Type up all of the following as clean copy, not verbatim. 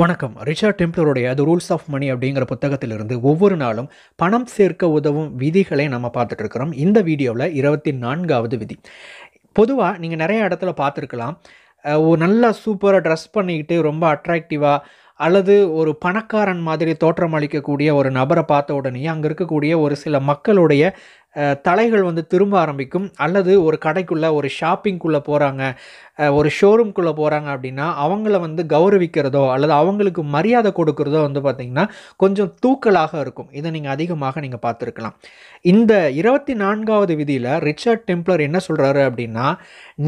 வணக்கம். ரிச்சர்ட் டெம்ப்ளருடைய the rules of money அப்படிங்கிற புத்தகத்திலிருந்து ஒவ்வொரு நாளும் பணம் சேர்க்க உதவும் விதிகளை நம்ம பார்த்துட்டு இருக்கிறோம். இந்த வீடியோவில் 24வது விதி. பொதுவாக நீங்கள் நிறைய இடத்துல பார்த்துருக்கலாம். ஒரு நல்லா சூப்பராக ட்ரெஸ் பண்ணிக்கிட்டு ரொம்ப அட்ராக்டிவாக அல்லது ஒரு பணக்காரன் மாதிரி தோற்றமளிக்கக்கூடிய ஒரு நபரை பார்த்த உடனே அங்கே இருக்கக்கூடிய ஒரு சில மக்களுடைய தலைகள் வந்து திரும்ப ஆரம்பிக்கும். அல்லது ஒரு கடைக்குள்ளே ஒரு ஷாப்பிங்குள்ளே போகிறாங்க, ஒரு ஷோரூம்குள்ளே போகிறாங்க அப்படின்னா அவங்கள வந்து கௌரவிக்கிறதோ அல்லது அவங்களுக்கு மரியாதை கொடுக்குறதோ வந்து பார்த்திங்கன்னா கொஞ்சம் தூக்கலாக இருக்கும். இதை நீங்கள் அதிகமாக நீங்கள் பார்த்துருக்கலாம். இந்த 24வது விதியில் ரிச்சர்ட் டெம்ப்ளர் என்ன சொல்கிறாரு அப்படின்னா,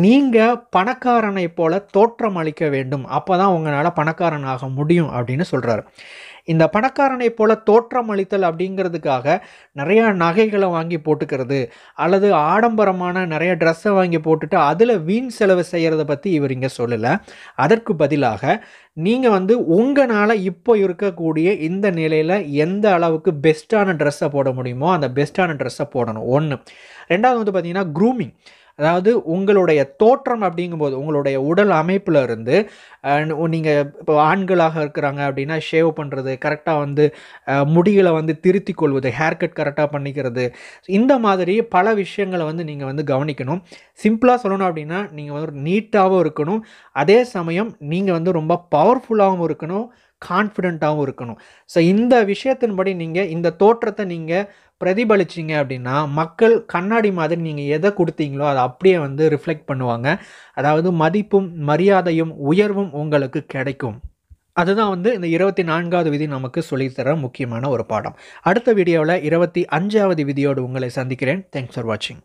நீங்கள் பணக்காரனை போல தோற்றம் அளிக்க வேண்டும், அப்போ தான் உங்களால் பணக்காரன் ஆக முடியும் அப்படின்னு சொல்கிறாரு. இந்த பணக்காரனை போல தோற்றம் அளித்தல் அப்படிங்கிறதுக்காக நிறையா நகைகளை வாங்கி போட்டுக்கிறது அல்லது ஆடம்பரமான நிறைய ட்ரெஸ்ஸை வாங்கி போட்டுட்டு அதில் வீண் செலவு செய்கிறத பற்றி இவர் இங்கே சொல்லலை. அதற்கு பதிலாக நீங்கள் வந்து உங்களால் இப்போ இருக்கக்கூடிய இந்த நிலையில் எந்த அளவுக்கு பெஸ்ட்டான ட்ரெஸ்ஸை போட முடியுமோ அந்த பெஸ்ட்டான ட்ரெஸ்ஸை போடணும். ஒன்று. ரெண்டாவது வந்து பார்த்திங்கன்னா க்ரூமிங். அதாவது உங்களுடைய தோற்றம் அப்படிங்கும்போது உங்களுடைய உடல் அமைப்பில் இருந்து நீங்கள் இப்போ ஆண்களாக இருக்கிறாங்க அப்படின்னா ஷேவ் பண்ணுறது, கரெக்டாக வந்து முடிகளை வந்து திருத்தி கொள்வது, ஹேர் கட் கரெக்டாக பண்ணிக்கிறது, இந்த மாதிரி பல விஷயங்களை வந்து நீங்கள் வந்து கவனிக்கணும். சிம்பிளாக சொல்லணும் அப்படின்னா நீங்கள் வந்து நீட்டாகவும் இருக்கணும், அதே சமயம் நீங்கள் வந்து ரொம்ப பவர்ஃபுல்லாகவும் இருக்கணும், கான்ஃபிடென்ட்டாகவும் இருக்கணும். ஸோ இந்த விஷயத்தின்படி நீங்கள் இந்த தோற்றத்தை நீங்கள் பிரதிபலிச்சிங்க அப்படின்னா மக்கள் கண்ணாடி மாதிரி நீங்கள் எதை கொடுத்தீங்களோ அதை அப்படியே வந்து ரிஃப்ளெக்ட் பண்ணுவாங்க. அதாவது மதிப்பும் மரியாதையும் உயர்வும் உங்களுக்கு கிடைக்கும். அதுதான் வந்து இந்த 24வது விதி நமக்கு சொல்லித்தர முக்கியமான ஒரு பாடம். அடுத்த வீடியோவில் 25வது விதியோடு உங்களை சந்திக்கிறேன். தேங்க்ஸ் ஃபார் வாட்சிங்.